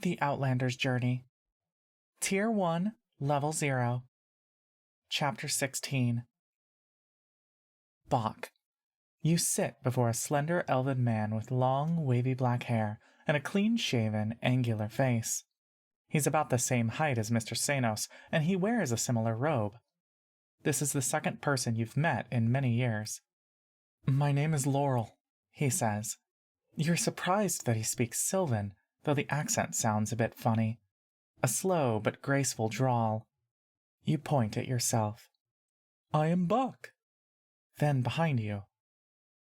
The Outlanders Journey. Tier 1, Level 0. Chapter 16. Bach. You sit before a slender elven man with long, wavy black hair and a clean-shaven, angular face. He's about the same height as Mr. Sanos, and he wears a similar robe. This is the second person you've met in many years. "My name is Laurel," he says. You're surprised that he speaks Sylvan, though the accent sounds a bit funny. A slow but graceful drawl. You point at yourself. "I am Buck." Then behind you.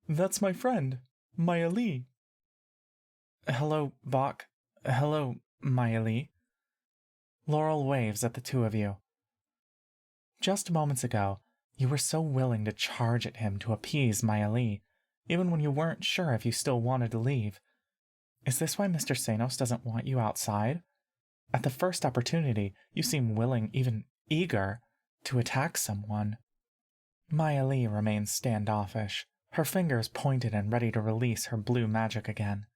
"That's my friend, Maya Lee." "Hello, Buck. Hello, Maya Lee." Laurel waves at the two of you. Just moments ago, you were so willing to charge at him to appease Maya Lee, even when you weren't sure if you still wanted to leave. Is this why Mr. Sanos doesn't want you outside? At the first opportunity, you seem willing, even eager, to attack someone. Maya Lee remains standoffish, her fingers pointed and ready to release her blue magic again.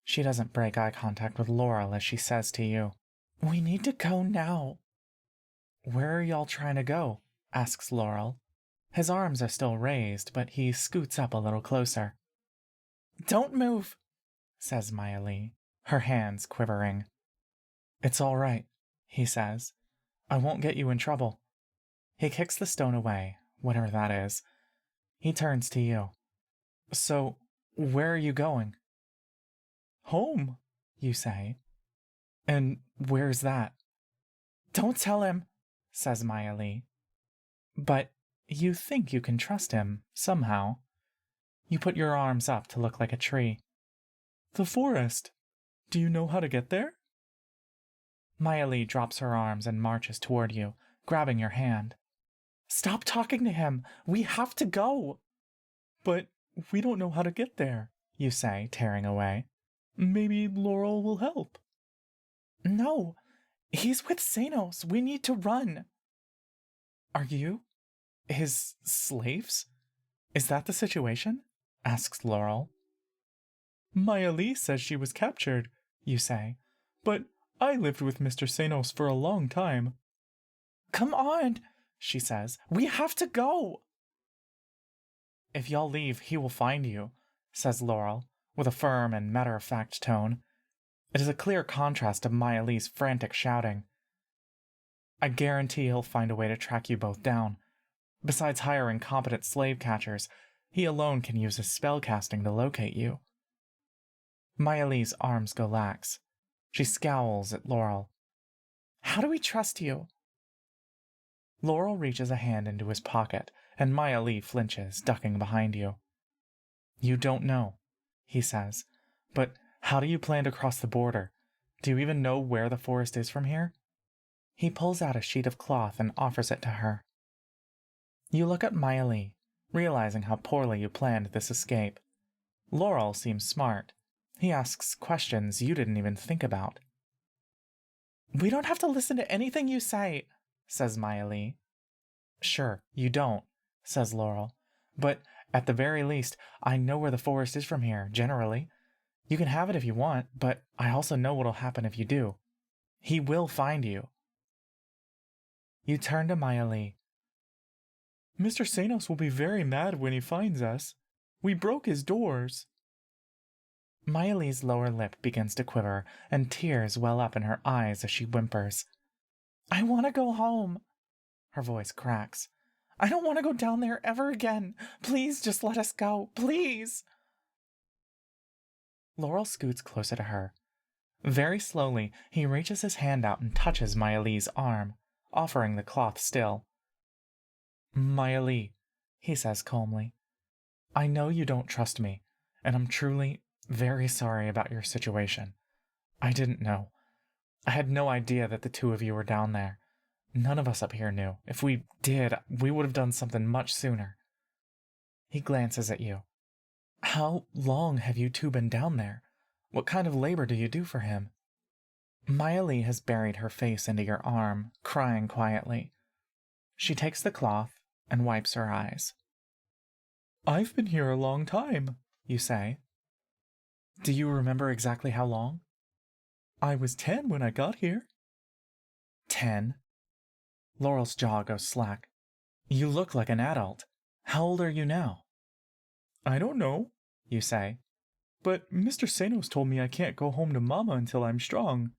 She doesn't break eye contact with Laurel as she says to you, "We need to go now." "Where are y'all trying to go?" asks Laurel. His arms are still raised, but he scoots up a little closer. "Don't move," says Maya Lee, her hands quivering. "It's all right," he says. "I won't get you in trouble." He kicks the stone away, whatever that is. He turns to you. "So, where are you going?" "Home," you say. "And where's that?" "Don't tell him," says Maya Lee. But you think you can trust him, somehow. You put your arms up to look like a tree. "The forest. Do you know how to get there?" Maya Lee drops her arms and marches toward you, grabbing your hand. "Stop talking to him! We have to go!" "But we don't know how to get there," you say, tearing away. "Maybe Laurel will help." "No! He's with Sanos! We need to run!" "Are you his slaves? Is that the situation?" asks Laurel. "Maya Lee says she was captured," you say, "but I lived with Mr. Sanos for a long time." "Come on," she says. "We have to go!" "If y'all leave, he will find you," says Laurel, with a firm and matter-of-fact tone. It is a clear contrast to Maya Lee's frantic shouting. "I guarantee he'll find a way to track you both down. Besides hiring competent slave catchers, he alone can use his spellcasting to locate you." Maya Lee's arms go lax. She scowls at Laurel. "How do we trust you?" Laurel reaches a hand into his pocket, and Maya Lee flinches, ducking behind you. "You don't know," he says. "But how do you plan to cross the border? Do you even know where the forest is from here?" He pulls out a sheet of cloth and offers it to her. You look at Maya Lee, realizing how poorly you planned this escape. Laurel seems smart. He asks questions you didn't even think about. "We don't have to listen to anything you say," says Maya Lee. "Sure, you don't," says Laurel. "But at the very least, I know where the forest is from here, generally. You can have it if you want, but I also know what'll happen if you do. He will find you." You turn to Maya Lee. "Mr. Sanos will be very mad when he finds us. We broke his doors." Maya Lee's lower lip begins to quiver, and tears well up in her eyes as she whimpers. "I want to go home." Her voice cracks. "I don't want to go down there ever again. Please just let us go. Please." Laurel scoots closer to her. Very slowly, he reaches his hand out and touches Maya Lee's arm, offering the cloth still. "Maya Lee," he says calmly, "I know you don't trust me, and I'm truly very sorry about your situation. I didn't know. I had no idea that the two of you were down there. None of us up here knew. If we did, we would have done something much sooner." He glances at you. "How long have you two been down there? What kind of labor do you do for him?" Maya Lee has buried her face into your arm, crying quietly. She takes the cloth and wipes her eyes. "I've been here a long time," you say. "Do you remember exactly how long?" I was 10 when I got here. 10? Laurel's jaw goes slack. You look like an adult. How old are you now? I don't know, you say. But Mr. Sanos told me I can't go home to Mama until I'm strong.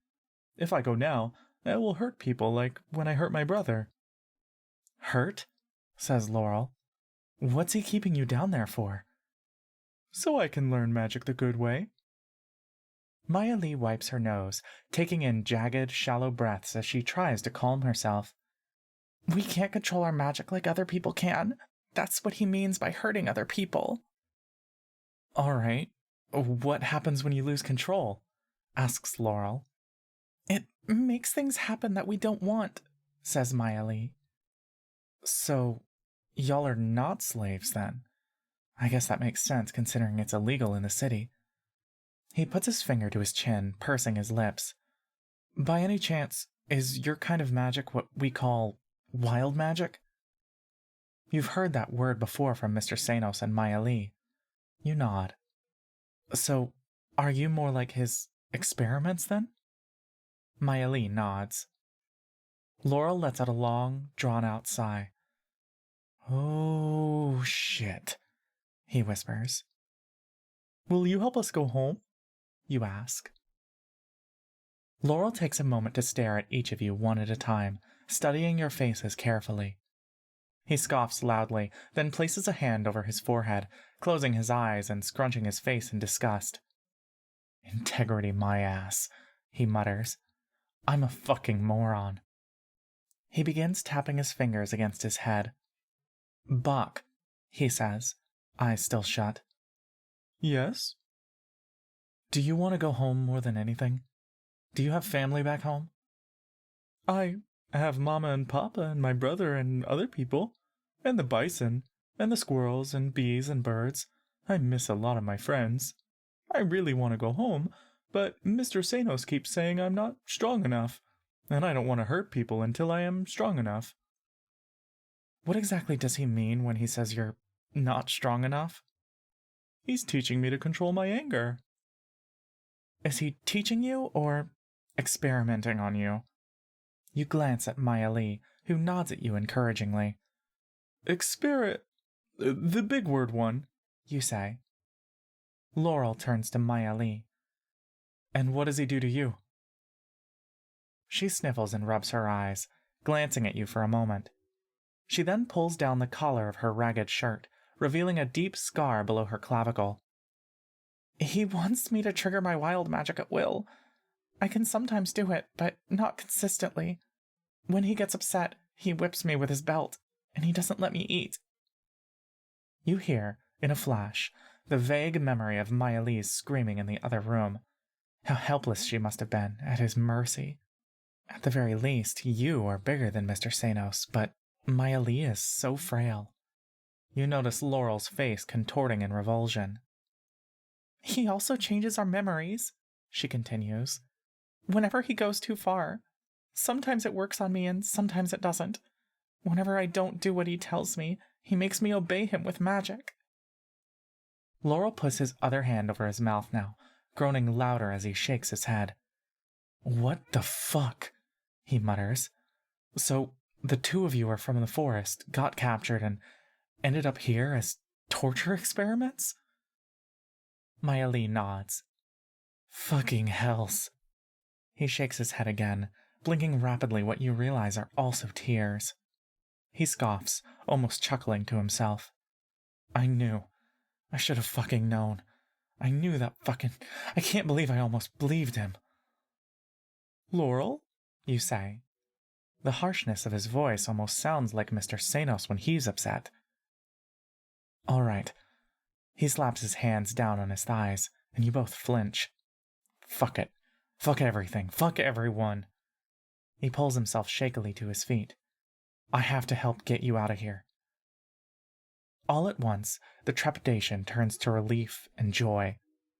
If I go now, that will hurt people like when I hurt my brother. Hurt? Says Laurel. What's he keeping you down there for? So I can learn magic the good way. Maya Lee wipes her nose, taking in jagged, shallow breaths as she tries to calm herself. We can't control our magic like other people can. That's what he means by hurting other people. All right. What happens when you lose control? Asks Laurel. It makes things happen that we don't want, says Maya Lee. So, y'all are not slaves then? I guess that makes sense considering it's illegal in the city. He puts his finger to his chin, pursing his lips. By any chance, is your kind of magic what we call wild magic? You've heard that word before from Mr. Sanos and Maya Lee. You nod. So, are you more like his experiments then? Maya Lee nods. Laurel lets out a long, drawn-out sigh. Oh, shit, he whispers. Will you help us go home? You ask. Laurel takes a moment to stare at each of you one at a time, studying your faces carefully. He scoffs loudly, then places a hand over his forehead, closing his eyes and scrunching his face in disgust. Integrity my ass, he mutters. I'm a fucking moron. He begins tapping his fingers against his head. Buck, he says, eyes still shut. Yes? Do you want to go home more than anything? Do you have family back home? I have Mama and Papa and my brother and other people, and the bison, and the squirrels and bees and birds. I miss a lot of my friends. I really want to go home, but Mr. Sanos keeps saying I'm not strong enough, and I don't want to hurt people until I am strong enough. What exactly does he mean when he says you're not strong enough? He's teaching me to control my anger. Is he teaching you or experimenting on you? You glance at Maya Lee, who nods at you encouragingly. The big word one, you say. Laurel turns to Maya Lee. And what does he do to you? She sniffles and rubs her eyes, glancing at you for a moment. She then pulls down the collar of her ragged shirt, revealing a deep scar below her clavicle. He wants me to trigger my wild magic at will. I can sometimes do it, but not consistently. When he gets upset, he whips me with his belt, and he doesn't let me eat. You hear, in a flash, the vague memory of Maya Lee's screaming in the other room. How helpless she must have been at his mercy. At the very least, you are bigger than Mr. Sanos, but Maya Lee is so frail. You notice Laurel's face contorting in revulsion. He also changes our memories, she continues. Whenever he goes too far. Sometimes it works on me and sometimes it doesn't. Whenever I don't do what he tells me, he makes me obey him with magic. Laurel puts his other hand over his mouth now, groaning louder as he shakes his head. What the fuck? He mutters. So, the two of you are from the forest, got captured, and ended up here as torture experiments? Maya Lee nods. Fucking hells. He shakes his head again, blinking rapidly what you realize are also tears. He scoffs, almost chuckling to himself. I knew. I should have fucking known. I knew that fucking... I can't believe I almost believed him. Laurel? You say. The harshness of his voice almost sounds like Mr. Sanos when he's upset. All right. He slaps his hands down on his thighs, and you both flinch. Fuck it. Fuck everything. Fuck everyone. He pulls himself shakily to his feet. I have to help get you out of here. All at once, the trepidation turns to relief and joy.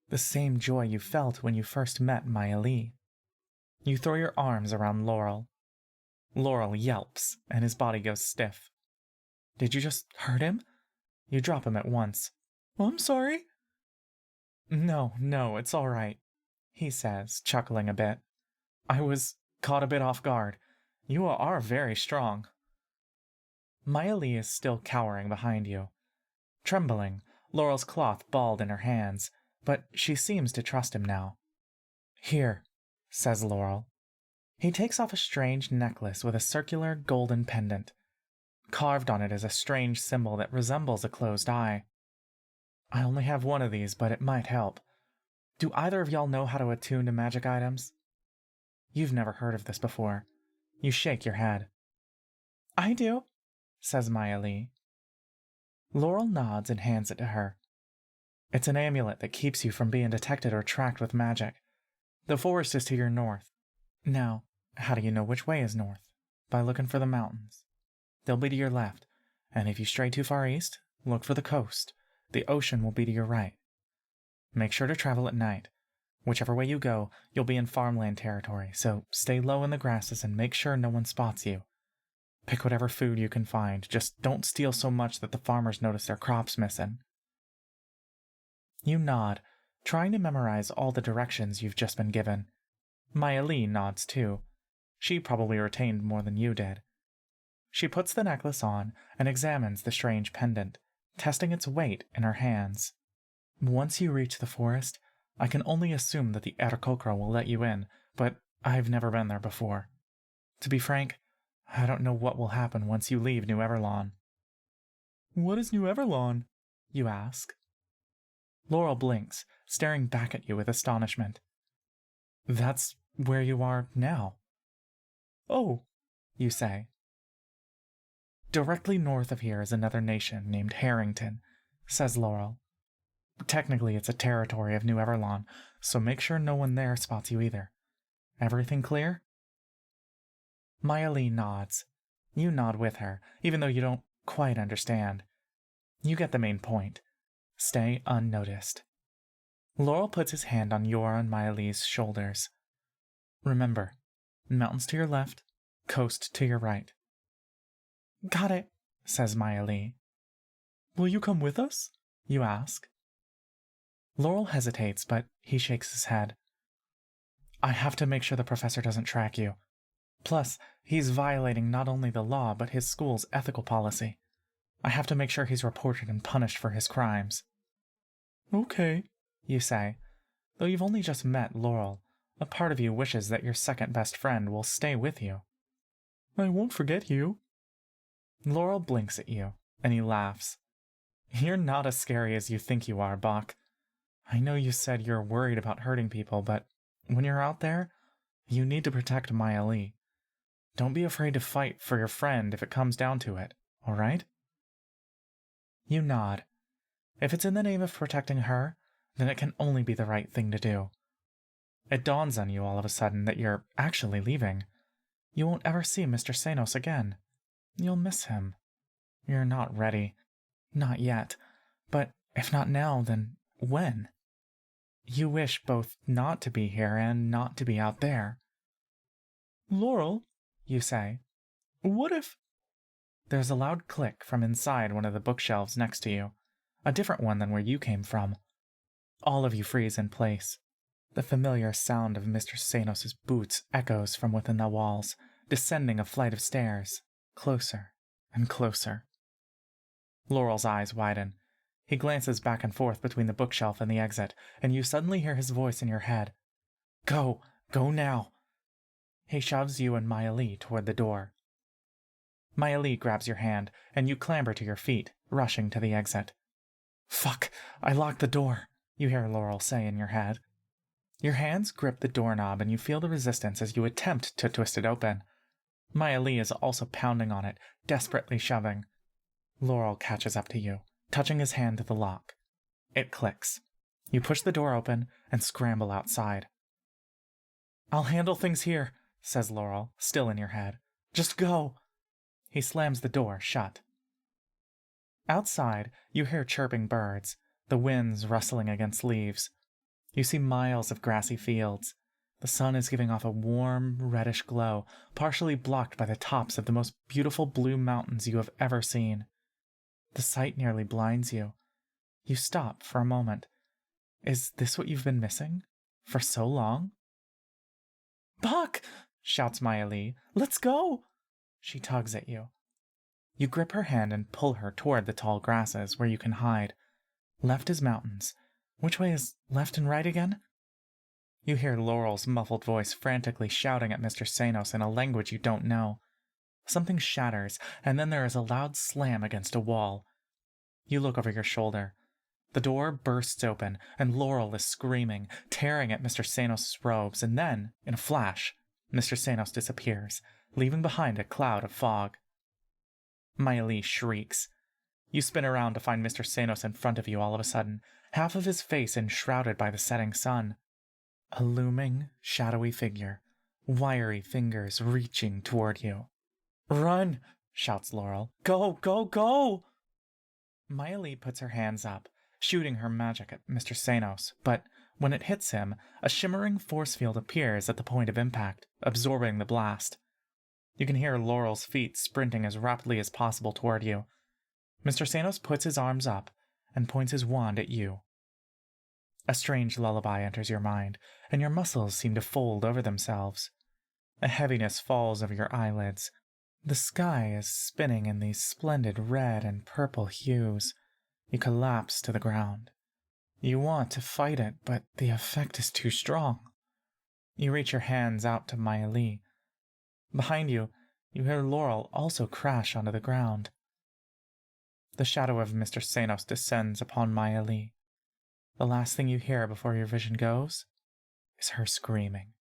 The same joy you felt when you first met Maya Lee. You throw your arms around Laurel. Laurel yelps, and his body goes stiff. Did you just hurt him? You drop him at once. I'm sorry. No, it's all right, he says, chuckling a bit. I was caught a bit off guard. You are very strong. Maya Lee is still cowering behind you. Trembling, Laurel's cloth balled in her hands, but she seems to trust him now. Here, says Laurel. He takes off a strange necklace with a circular golden pendant. Carved on it is a strange symbol that resembles a closed eye. I only have one of these, but it might help. Do either of y'all know how to attune to magic items? You've never heard of this before. You shake your head. I do, says Maya Lee. Laurel nods and hands it to her. It's an amulet that keeps you from being detected or tracked with magic. The forest is to your north. Now, how do you know which way is north? By looking for the mountains. They'll be to your left, and if you stray too far east, look for the coast. The ocean will be to your right. Make sure to travel at night. Whichever way you go, you'll be in farmland territory, so stay low in the grasses and make sure no one spots you. Pick whatever food you can find, just don't steal so much that the farmers notice their crops missing. You nod, trying to memorize all the directions you've just been given. Maya Lee nods too. She probably retained more than you did. She puts the necklace on and examines the strange pendant, testing its weight in her hands. Once you reach the forest, I can only assume that the Aarakocra will let you in, but I've never been there before. To be frank, I don't know what will happen once you leave New Everlawn. What is New Everlawn? You ask. Laurel blinks, staring back at you with astonishment. That's where you are now. Oh, you say. Directly north of here is another nation named Harrington, says Laurel. Technically, it's a territory of New Everlawn, so make sure no one there spots you either. Everything clear? Maya Lee nods. You nod with her, even though you don't quite understand. You get the main point. Stay unnoticed. Laurel puts his hand on Yora and Maya Lee's shoulders. Remember, mountains to your left, coast to your right. Got it, says Maya Lee. Will you come with us? You ask. Laurel hesitates, but he shakes his head. I have to make sure the professor doesn't track you. Plus, he's violating not only the law, but his school's ethical policy. I have to make sure he's reported and punished for his crimes. Okay, you say. Though you've only just met Laurel, a part of you wishes that your second best friend will stay with you. I won't forget you. Laurel blinks at you, and he laughs. You're not as scary as you think you are, Bach. I know you said you're worried about hurting people, but when you're out there, you need to protect Maya Lee. Don't be afraid to fight for your friend if it comes down to it, all right? You nod. If it's in the name of protecting her, then it can only be the right thing to do. It dawns on you all of a sudden that you're actually leaving. You won't ever see Mr. Sanos again. You'll miss him. You're not ready. Not yet. But if not now, then when? You wish both not to be here and not to be out there. Laurel, you say, what if... There's a loud click from inside one of the bookshelves next to you, a different one than where you came from. All of you freeze in place. The familiar sound of Mr. Sanos' boots echoes from within the walls, descending a flight of stairs, closer and closer. Laurel's eyes widen. He glances back and forth between the bookshelf and the exit, and you suddenly hear his voice in your head. Go! Go now! He shoves you and Maya Lee toward the door. Maya Lee grabs your hand, and you clamber to your feet, rushing to the exit. Fuck! I locked the door, you hear Laurel say in your head. Your hands grip the doorknob, and you feel the resistance as you attempt to twist it open. Maya Lee is also pounding on it, desperately shoving. Laurel catches up to you, touching his hand to the lock. It clicks. You push the door open and scramble outside. I'll handle things here, says Laurel, still in your head. Just go. He slams the door shut. Outside, you hear chirping birds, the winds rustling against leaves. You see miles of grassy fields. The sun is giving off a warm, reddish glow, partially blocked by the tops of the most beautiful blue mountains you have ever seen. The sight nearly blinds you. You stop for a moment. Is this what you've been missing? For so long? Buck! Shouts Maya Lee. Let's go! She tugs at you. You grip her hand and pull her toward the tall grasses where you can hide. Left is mountains. Which way is left and right again? You hear Laurel's muffled voice frantically shouting at Mr. Sanos in a language you don't know. Something shatters, and then there is a loud slam against a wall. You look over your shoulder. The door bursts open, and Laurel is screaming, tearing at Mr. Sanos' robes, and then, in a flash, Mr. Sanos disappears, leaving behind a cloud of fog. Maya Lee shrieks. You spin around to find Mr. Sanos in front of you all of a sudden, half of his face enshrouded by the setting sun. A looming, shadowy figure, wiry fingers reaching toward you. "Run!" shouts Laurel. "Go, go, go!" Maya Lee puts her hands up, shooting her magic at Mr. Sanos, but when it hits him, a shimmering force field appears at the point of impact, absorbing the blast. You can hear Laurel's feet sprinting as rapidly as possible toward you. Mr. Sanos puts his arms up and points his wand at you. A strange lullaby enters your mind, and your muscles seem to fold over themselves. A heaviness falls over your eyelids. The sky is spinning in these splendid red and purple hues. You collapse to the ground. You want to fight it, but the effect is too strong. You reach your hands out to Maya Lee. Behind you, you hear Laurel also crash onto the ground. The shadow of Mr. Sanos descends upon Maya Lee. The last thing you hear before your vision goes is her screaming.